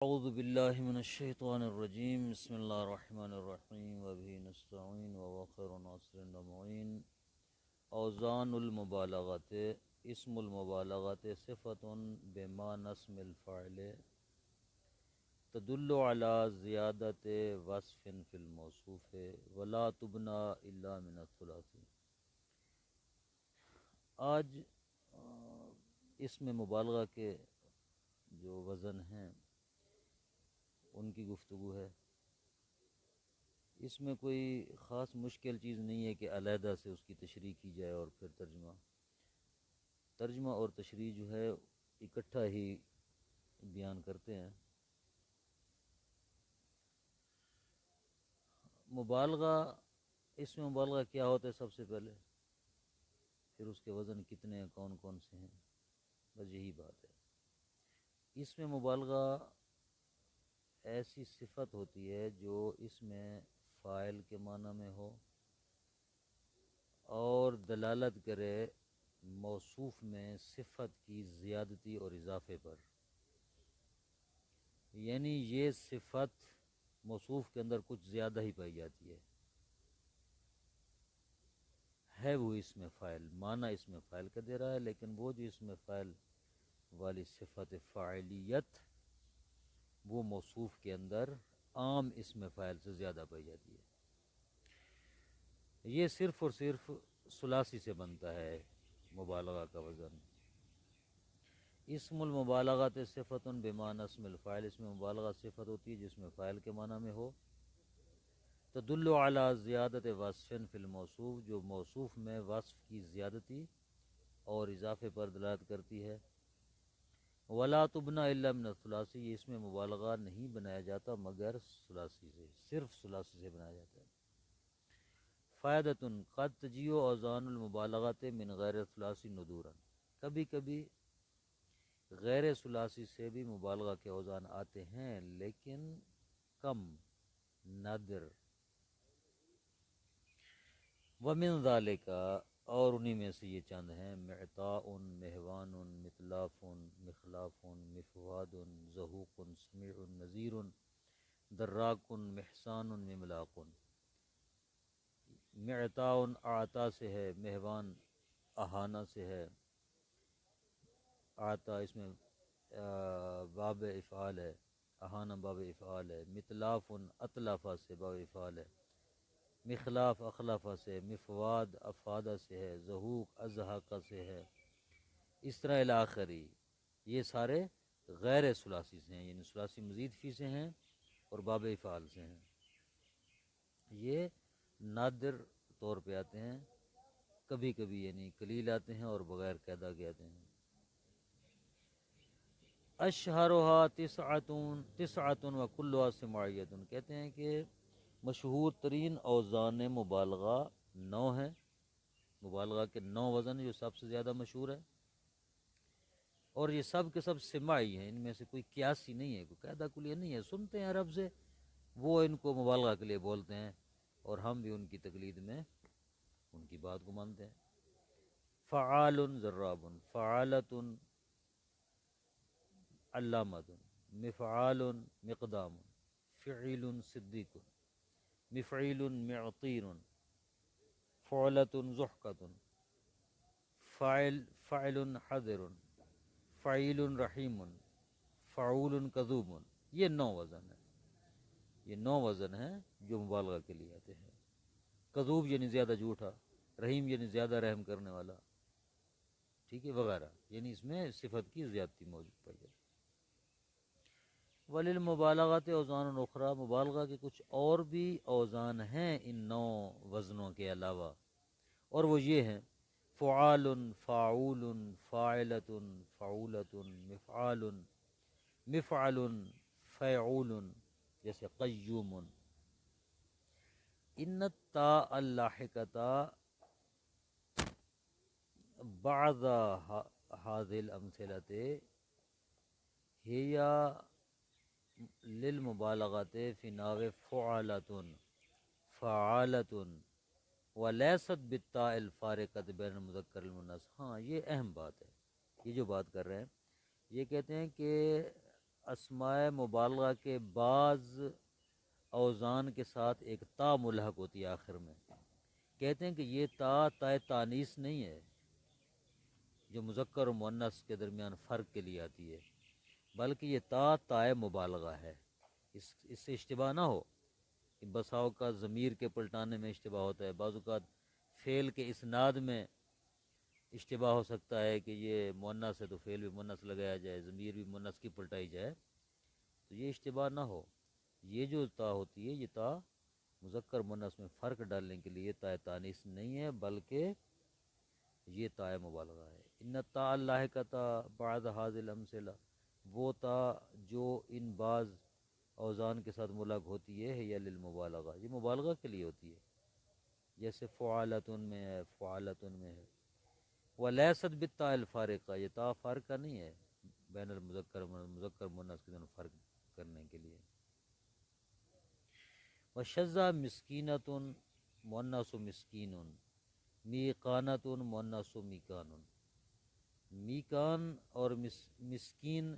اعوذ باللہ من الشیطان الرجیم بسم اللہ الرحمن الرحیم وبہ نستعین وخیر ناصر معین اوزان المبالغت اسم المبالغت صفت بمعنی اسم الفاعل تدل علی زیادت وصف فی الموصوف ولا تبنى الا من الثلاثی۔ آج اسم مبالغہ کے جو وزن ہیں ان کی گفتگو ہے۔ اس میں کوئی خاص مشکل چیز نہیں ہے کہ علیحدہ سے اس کی تشریح کی جائے اور پھر ترجمہ اور تشریح جو ہے اکٹھا ہی بیان کرتے ہیں۔ مبالغہ، اس میں مبالغہ کیا ہوتا ہے سب سے پہلے، پھر اس کے وزن کتنے ہیں، کون کون سے ہیں، بس یہی بات ہے۔ اس میں مبالغہ ایسی صفت ہوتی ہے جو اس میں فاعل کے معنی میں ہو اور دلالت کرے موصوف میں صفت کی زیادتی اور اضافے پر، یعنی یہ صفت موصوف کے اندر کچھ زیادہ ہی پائی جاتی ہے وہ اس میں فاعل، معنی اس میں فاعل کا دے رہا ہے، لیکن وہ جو اس میں فاعل والی صفت فاعلیت وہ موصوف کے اندر عام اسم فاعل سے زیادہ پائی جاتی ہے۔ یہ صرف اور صرف ثلاثی سے بنتا ہے مبالغہ کا وزن۔ اسم المبالغۃ صفت بمعنی اسم الفاعل، اس میں مبالغہ صفت ہوتی ہے جس میں فاعل کے معنی میں ہو۔ تدل علی زیادت وصف فی الموصوف، جو موصوف میں وصف کی زیادتی اور اضافے پر دلالت کرتی ہے۔ ولا تبنى الا من الثلاثی، یہ اس میں مبالغہ نہیں بنایا جاتا مگر ثلاثی سے، صرف ثلاثی سے بنایا جاتا ہے۔ فائدۃ قد تجیء اوزان المبالغۃ من غیر ثلاثی ندورا، کبھی کبھی غیر ثلاثی سے بھی مبالغہ کے اوزان آتے ہیں لیکن کم، نادر۔ ومن ذالک، اور انہی میں سے یہ چند ہیں: معطاء، مہوان، متلاف، مخلاف، مفواد، ضحوک، سمیع، نذیر، دراک، محسان، مملاق۔ معطاء اعطا سے ہے، مہوان اہانہ سے ہے، اعطا اس میں باب افعال ہے، اہانہ باب افعال ہے۔ متلاف اطلافہ سے باب افعال ہے، مخلاف اخلافہ سے، مفواد افادہ سے ہے، ضحوک ازحاقہ سے ہے، اس طرح الاخری۔ یہ سارے غیر ثلاثی سے ہیں، یعنی ثلاثی مزید فی سے ہیں اور باب افعال سے ہیں۔ یہ نادر طور پہ آتے ہیں، کبھی کبھی یعنی قلیل آتے ہیں اور بغیر قاعدہ کے آتے ہیں۔ اشہرها تسعۃ وکلها سماعیۃ، کہتے ہیں کہ مشہور ترین اوزان مبالغہ 9 ہیں، مبالغہ کے 9 وزن جو سب سے زیادہ مشہور ہے، اور یہ سب کے سب سماعی ہیں، ان میں سے کوئی قیاسی نہیں ہے، کوئی قاعدہ کلیہ نہیں ہے، سنتے ہیں عرب سے، وہ ان کو مبالغہ کے لیے بولتے ہیں اور ہم بھی ان کی تقلید میں ان کی بات کو مانتے ہیں۔ فعال ضراب، فعالۃ علامۃ، مفعال مقدام، فعیل صدیق، مفعیل معطیر، فعلۃ ضحکۃ، فاعل حذر، فعیل رحیم، فعول کذوب۔ یہ 9 وزن ہیں، یہ 9 وزن ہیں جو مبالغہ کے لیے آتے ہیں۔ کذوب یعنی زیادہ جھوٹا، رحیم یعنی زیادہ رحم کرنے والا، ٹھیک ہے، وغیرہ، یعنی اس میں صفت کی زیادتی موجود پائی جاتی ہے۔ وللمبالغۃ اوزان اخری، مبالغہ کے کچھ اور بھی اوزان ہیں ان 9 وزنوں کے علاوہ، اور وہ یہ ہیں: فعال، فاعول، فاعلۃ، فعولۃ، مفعال، مفعل، فیعول، جیسے قیوم۔ ان التاء اللاحقۃ بعد هذه الامثلۃ ہی للمبالغۃ فی نحو فعلۃ، فعالۃ، ولیست بالتاء الفارقۃ بین المذکر المؤنث۔ ہاں، یہ اہم بات ہے، یہ جو بات کر رہے ہیں، یہ کہتے ہیں کہ اسماء مبالغہ کے بعض اوزان کے ساتھ ایک تا ملحق ہوتی ہے آخر میں. کہتے ہیں کہ یہ تا تانیث نہیں ہے جو مذکر و مؤنث کے درمیان فرق کے لیے آتی ہے، بلکہ یہ تا مبالغہ ہے. اس سے اشتباہ نہ ہو کہ بسا اوقات ضمیر کے پلٹانے میں اشتباہ ہوتا ہے، بعض اوقات فعل کے اسناد میں اشتباہ ہو سکتا ہے کہ یہ مؤنث ہے تو فعل بھی مؤنث لگایا جائے، ضمیر بھی مؤنث کی پلٹائی جائے، تو یہ اشتباہ نہ ہو. یہ جو تا ہوتی ہے یہ تا مذکر مؤنث میں فرق ڈالنے کے لیے تا تانیث نہیں ہے، بلکہ یہ تا مبالغہ ہے. ان تا اللہ کا تا بعد حاضل امثلہ، وہ تا جو ان بعض اوزان کے ساتھ ملحق ہوتی ہے یا للمبالغہ، یہ مبالغہ کے لیے ہوتی ہے، جیسے فعالتن میں ہے، فعالتن میں ہے. ولیست بالتا الفارقہ، یہ تا فارقہ نہیں ہے بین المذکر مؤنث کے دونوں فرق کرنے کے لیے. وشذا مسکینۃ مؤنث مسکین، میقانۃ مؤنث میقان. میقان اور مسکین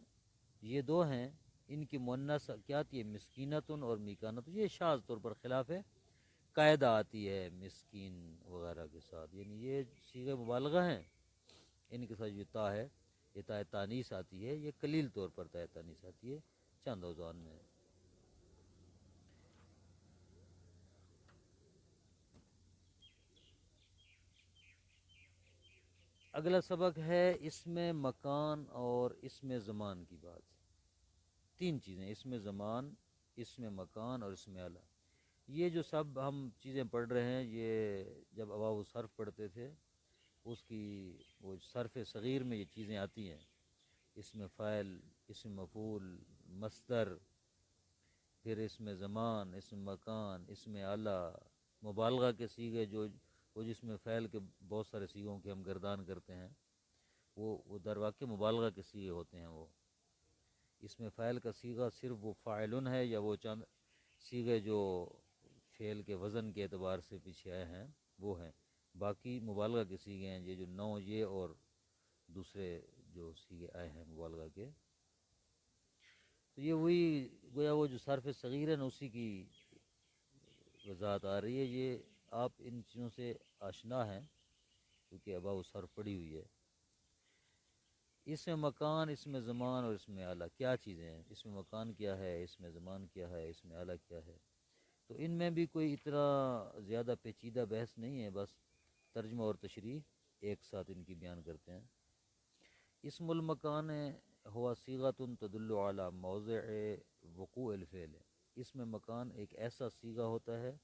یہ دو ہیں، ان کی مؤنث کیا آتی ہے؟ مسکینۃ اور میقانۃ. یہ شاذ طور پر خلاف قاعدہ آتی ہے مسکین وغیرہ کے ساتھ، یعنی یہ صیغہ مبالغہ ہیں، ان کے ساتھ یہ تا ہے، یہ تا تانیث آتی ہے، یہ قلیل طور پر تا تانیث آتی ہے چند اوزان میں. اگلا سبق ہے اس میں مکان اور اس میں زمان کی بات. تین چیزیں، اس میں زمان، اس میں مکان اور اس میں اعلیٰ. یہ جو سب ہم چیزیں پڑھ رہے ہیں یہ جب ابواب الصرف پڑھتے تھے اس کی وہ صرف صغیر میں یہ چیزیں آتی ہیں، اس میں فاعل، اس میں مفعول، مصدر، پھر اس میں زمان، اس میں مکان، اس میں اعلیٰ، مبالغہ کے صیغے جو وہ جس میں فعل کے بہت سارے صیغوں کے ہم گردان کرتے ہیں وہ در واقع مبالغہ کے صیغے ہوتے ہیں. وہ اس میں فعل کا صیغہ صرف وہ فاعلن ہے یا وہ چند صیغے جو فعل کے وزن کے اعتبار سے پیچھے آئے ہیں وہ ہیں، باقی مبالغہ کے صیغے ہیں یہ جو نو یہ اور دوسرے جو صیغے آئے ہیں مبالغہ کے. تو یہ وہی گویا وہ جو صرف صغیر ہے نا اسی کی وضاحت آ رہی ہے. یہ آپ ان چیزوں سے آشنا ہیں کیونکہ ابا وہ صرف پڑی ہوئی ہے. اس میں مکان، اس میں زمان اور اس میں اعلیٰ کیا چیزیں ہیں؟ اس میں مکان کیا ہے، اس میں زمان کیا ہے، اس میں اعلیٰ کیا ہے؟ تو ان میں بھی کوئی اتنا زیادہ پیچیدہ بحث نہیں ہے، بس ترجمہ اور تشریح ایک ساتھ ان کی بیان کرتے ہیں. اسم المکان ہوا صیغۃ تدل علی موضع وقوع الفعل. اس میں مکان ایک ایسا صیغہ ہوتا ہے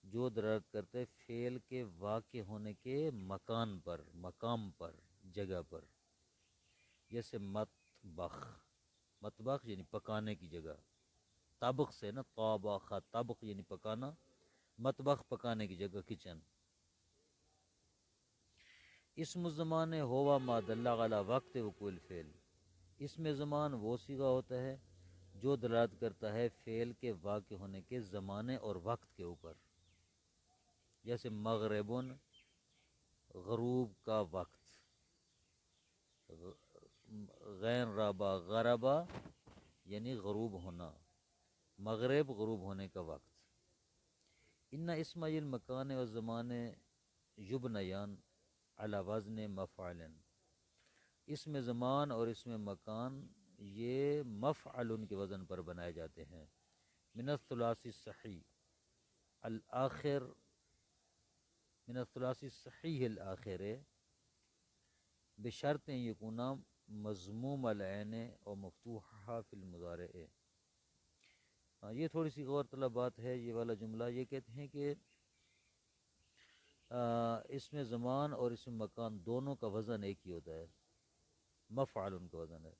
جو دلالت کرتے فعل کے واقع ہونے کے مکان پر، مقام پر، جگہ پر. جیسے مطبخ، مطبخ یعنی پکانے کی جگہ، طبخ سے نا طابخ، طبخ یعنی پکانا، مطبخ پکانے کی جگہ، کچن. اسم الزمان ہوا ما دل علی وقت وقوع الفعل. اس میں زمان وہ صیغہ ہوتا ہے جو دلالت کرتا ہے فعل کے واقع ہونے کے زمانے اور وقت کے اوپر. جیسے مغربن، غروب کا وقت، غین رابا، غربا یعنی غروب ہونا، مغرب غروب ہونے کا وقت. ان اسم المکان و زمان یبنیان علی وزن مفعل. اس میں زمان اور اس میں مکان یہ مفعل کے وزن پر بنائے جاتے ہیں. من الثلاثی الصحیح الآخر، من الثلاثی الصحیح الآخر بشرط یکون مضموم العین و مفتوحہ فی المضارع. یہ تھوڑی سی غور طلب بات ہے. یہ والا جملہ یہ کہتے ہیں کہ اس میں زمان اور اس میں مکان دونوں کا وزن ایک ہی ہوتا ہے، مفعل ان کا وزن ہے.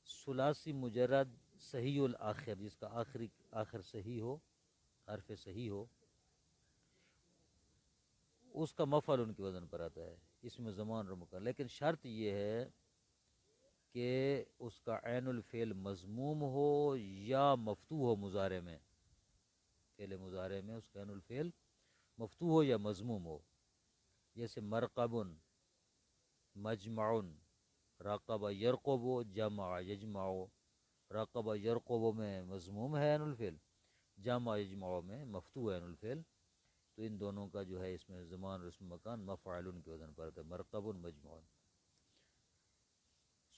ثلاثی مجرد صحیح الآخر، جس کا آخر صحیح ہو، حرف صحیح ہو، اس کا مفعل ان کے وزن پر آتا ہے، اس میں زمان اور مکان. لیکن شرط یہ ہے کہ اس کا عین الفعل مضموم ہو یا مفتوح ہو. مضارع میں، فعل مضارع میں اس کا عین الفعل مفتوح ہو یا مضموم ہو. جیسے مرقبن، مجمعن، راقب یرقب، جمع یجمع، رقبہ یرقب میں مضموم ہے عین الفعل، جمع یجمع میں مفتوح ہے عین الفعل، تو ان دونوں کا جو ہے اس میں زمان اور اسم مکان مفعول کے وزن پر آتا ہے، مرکب مجموع۔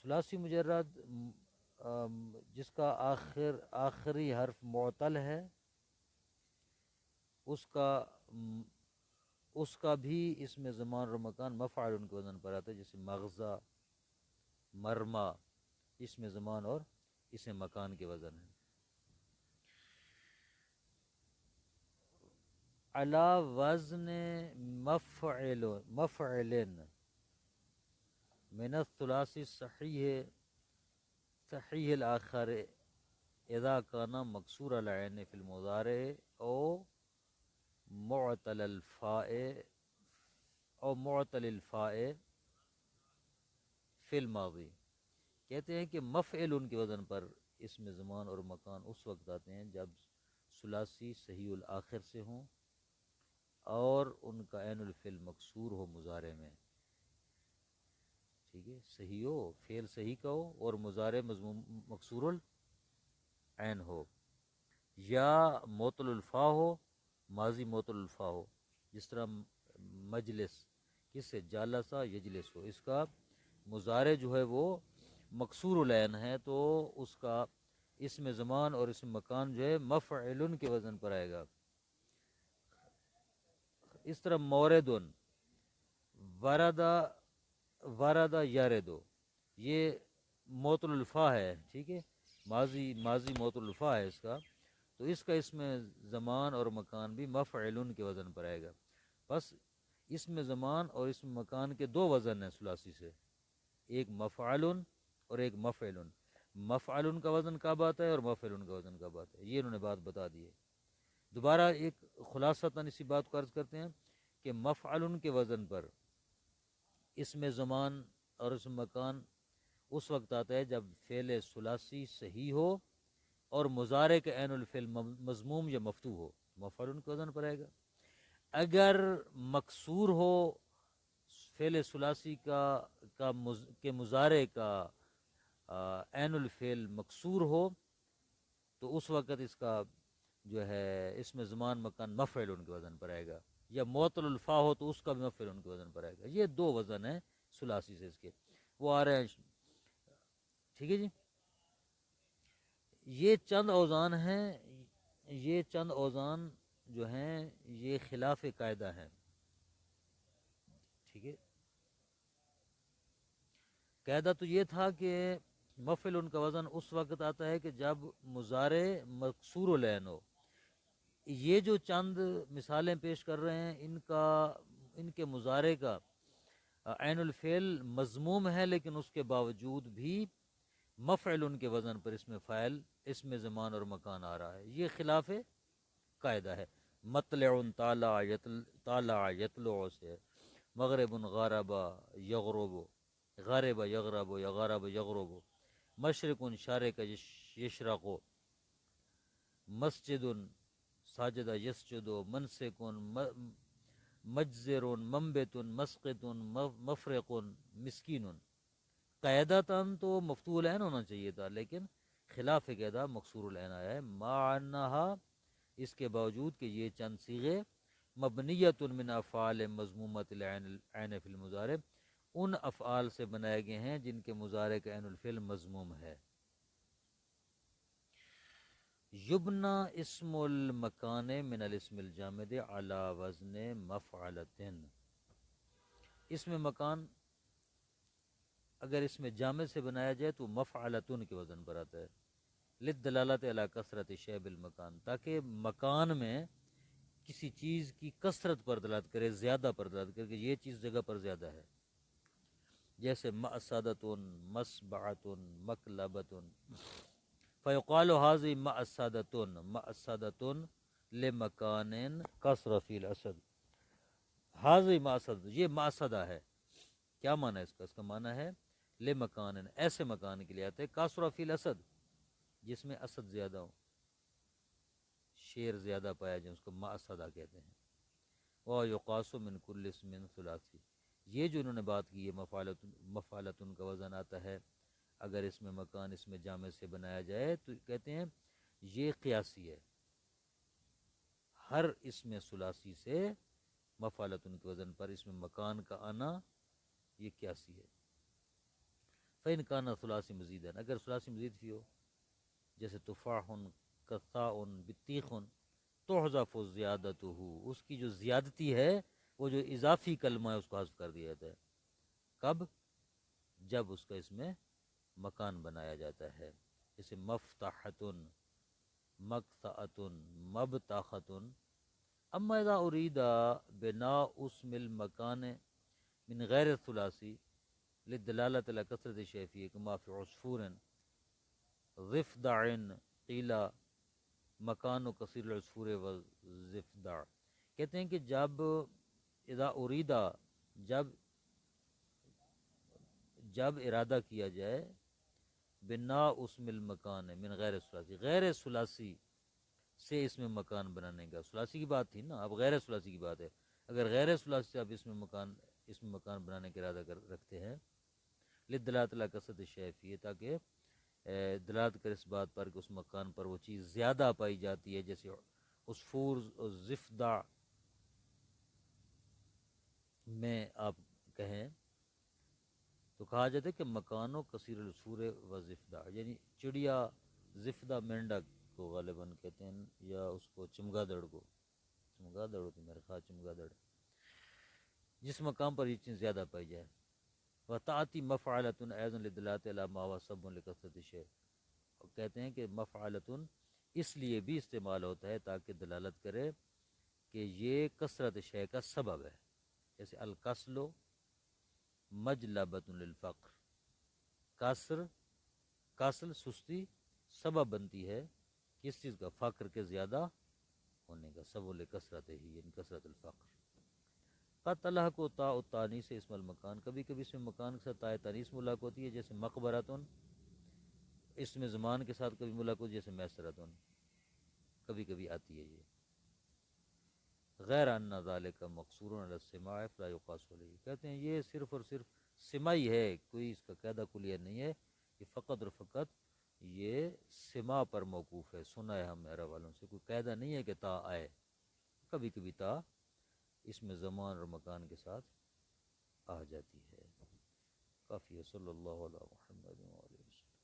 ثلاثی مجرد جس کا آخری حرف معتل ہے، اس کا بھی اس میں زمان اور مکان مفعول کے وزن پر آتا ہے، جیسے مغزہ، مرمى، اس میں زمان اور اس میں مکان کے وزن ہے۔ علی وزن مفعل من الثلاثی صحیح الآخر اذا کان مکسور العین فی المضارع او معتل الفاء فی الماضی۔ کہتے ہیں کہ مفعل کے وزن پر اس میں زمان اور مکان اس وقت آتے ہیں جب ثلاثی صحیح الآخر سے ہوں اور ان کا عین الفعل مکسور ہو مضارع میں، ٹھیک ہے، صحیح ہو، فعل صحیح کا ہو اور مضارع مضموم مکسور العین ہو، یا معطل الفا ہو، ماضی معطل الفا ہو، جس طرح مجلس، کس سے، جالسا یجلس ہو، اس کا مضارع جو ہے وہ مکسور العین ہے تو اس کا اسم زمان اور اسم مکان جو ہے مفعل کے وزن پر آئے گا۔ اس طرح موردن، ورد یاردو، یہ معطل الفا ہے، ٹھیک ہے، ماضی معطل الفا ہے اس کا، تو اس کا اس میں زمان اور مکان بھی مفعل کے وزن پر آئے گا۔ بس اس میں زمان اور اس میں مکان کے دو وزن ہیں ثلاثی سے، ایک مفعل اور ایک مفعل۔ مفعل کا وزن کب آتا ہے اور مفعل کا وزن کب آتا ہے، یہ انہوں نے بات بتا دی ہے۔ دوبارہ ایک خلاصتاً اسی بات کو عرض کرتے ہیں کہ مفعل کے وزن پر اس میں زمان اور اس میں مکان اس وقت آتا ہے جب فعل ثلاثی صحیح ہو اور مضارع کے عین الفعل مضموم یا مفتوح ہو، مفعول کے وزن پر آئے گا۔ اگر مکسور ہو فعل ثلاثی کے مضارع کا عین الفعل مکسور ہو تو اس وقت اس کا جو ہے اس میں زمان مکان مفعول کے وزن پر آئے گا، یا معطل الفا ہو تو اس کا بھی مفعول کے وزن پر آئے گا۔ یہ دو وزن ہیں ثلاثی سے، اس کے وہ آ رہے ہیں، ٹھیک ہے جی۔ یہ چند اوزان ہیں، یہ چند اوزان جو ہیں یہ خلاف قاعدہ ہیں، ٹھیک ہے۔ قاعدہ تو یہ تھا کہ مفعل ان کا وزن اس وقت آتا ہے کہ جب مضارع مکسور العین ہو۔ یہ جو چند مثالیں پیش کر رہے ہیں ان کے مضارع کا عین الفعل مضموم ہے، لیکن اس کے باوجود بھی مفعل ان کے وزن پر اس میں فاعل، اس میں زمان اور مکان آ رہا ہے، یہ خلاف قاعدہ ہے۔ مطلع طالع یطلع سے، مغرب غارب یغرب، غارب یغرب یا غارب یغرب، مشرق شارق یشرق، مسجد ساجد یسجد، منسک مجزر، منبت مسقط، مفرق مسکین۔ قاعدتاً تو مفتوح العین ہونا چاہیے تھا، لیکن خلاف قاعدہ مکسور العین آیا ہے، مع انہا، اس کے باوجود کہ یہ چند صیغے مبنیۃ من افعال مضمومۃ العین فی المضارع، ان افعال سے بنائے گئے ہیں جن کے مضارع کا عین الفعل مضموم ہے۔ یبنا اسم المکان من الاسم الجامد علی وزن مفعلۃ، اسم مکان اگر اس میں جامد سے بنایا جائے تو مفعلتن کے وزن پر آتا ہے، للدلالت علی کثرت شیب المکان، تاکہ مکان میں کسی چیز کی کثرت پر دلالت کرے، زیادہ پر دلالت کرے کہ یہ چیز جگہ پر زیادہ ہے، جیسے مأسدۃ، مسبعۃ، مکلبۃ، فیقال هذه مأسدۃ لمکان کثر فی الاسد، هذه مأسدۃ، یہ مأسدہ ہے، کیا معنی ہے اس کا؟ اس کا معنی ہے لمکان، ایسے مکان کے لیے آتے ہیں، کثر فی الاسد، جس میں اسد زیادہ ہو، شیر زیادہ پایا جائے، اس کو مأسدہ کہتے ہیں۔ وَيُقَاسُ مِنْ كُلِّ اسْمٍ ثُلَاثٍ، یہ جو انہوں نے بات کی ہے مفعلتن کا وزن آتا ہے اگر اس میں مکان اس میں جامع سے بنایا جائے تو کہتے ہیں یہ قیاسی ہے، ہر اس میں ثلاثی سے مفعلتن کے وزن پر اس میں مکان کا آنا یہ قیاسی ہے۔ فَإِنْ كَانَ ثُلَاثِ مزیداً، اگر ثلاثی مزید بھی ہو جیسے تفاح قطاء بطیخ تحذف زیادتہ، اس کی جو زیادتی ہے وہ جو اضافی کلمہ ہے اس کو حذف کر دیا جاتا ہے۔ کب؟ جب اس کا اس میں مکان بنایا جاتا ہے، جیسے مفتحتن، مقطعتن، مبتاختن۔ اما اذا اريد بناء اسم المکان من غیر الثلاثی للدلالة على كثرة الشيء فيه كما في عصفور ضفدع قیل مکان کثیر العصفور والضفدع۔ کہتے ہیں کہ جب اذا اریدا، جب ارادہ کیا جائے بنا اسم المکان من غیر ثلاثی، غیر ثلاثی سے اس میں مکان بنانے کا، ثلاثی کی بات تھی نا، اب غیر ثلاثی کی بات ہے۔ اگر غیر ثلاثی سے اب اس میں مکان بنانے کا ارادہ رکھتے ہیں للدلالۃ علی کثرۃ الشیء فیہ، تاکہ دلالت کر اس بات پر کہ اس مکان پر وہ چیز زیادہ پائی جاتی ہے، جیسے عصفور اور ضفدع میں آپ کہیں تو کہا جاتا ہے کہ مکانو کثیر العصفور و ضفدع، یعنی چڑیا ضفدع مینڈک کو غالباً کہتے ہیں، یا اس کو چمگادڑ کو، چمگادڑ ہوتی میرے خیال، چمگادڑ، جس مقام پر یہ چیز زیادہ پائی جائے۔ وَتَعْتِي مَفْعَلَةٌ أَيْضًا لِلدِّلَالَةِ عَلَى مَا هُوَ سَبَبٌ لِكَثْرَةِ الشَّيْءِ، اور کہتے ہیں کہ مفعلتن اس لیے بھی استعمال ہوتا ہے تاکہ دلالت کرے کہ یہ کثرت شے کا سبب ہے، جیسے الکسل مجلبۃ للفقر، کسل سستی سبب بنتی ہے کس چیز کا؟ فقر کے زیادہ ہونے کا، سبب لکثرت ہی یعنی کثرت الفقر۔ قد تلحق تاء التانیث سے اسم المکان، کبھی کبھی اس میں مکان کے ساتھ تاء تانیث ملاق ہوتی ہے، جیسے مقبرتن، اس میں زمان کے ساتھ کبھی ملاق ہوتی ہے جیسے میسرتن، کبھی کبھی آتی ہے یہ۔ غیر ان ذالک مقصور علی السماع فلا یقاس علیہ، کہتے ہیں یہ صرف اور صرف سماعی ہے، کوئی اس کا قاعدہ کلیہ نہیں ہے، یہ فقط اور فقط یہ سماع پر موقوف ہے، سنا ہے ہم عرب والوں سے، کوئی قاعدہ نہیں ہے کہ تا آئے، کبھی کبھی تا اس میں زمان اور مکان کے ساتھ آ جاتی ہے۔ کافی ہے، صلی اللہ علیہ محمد۔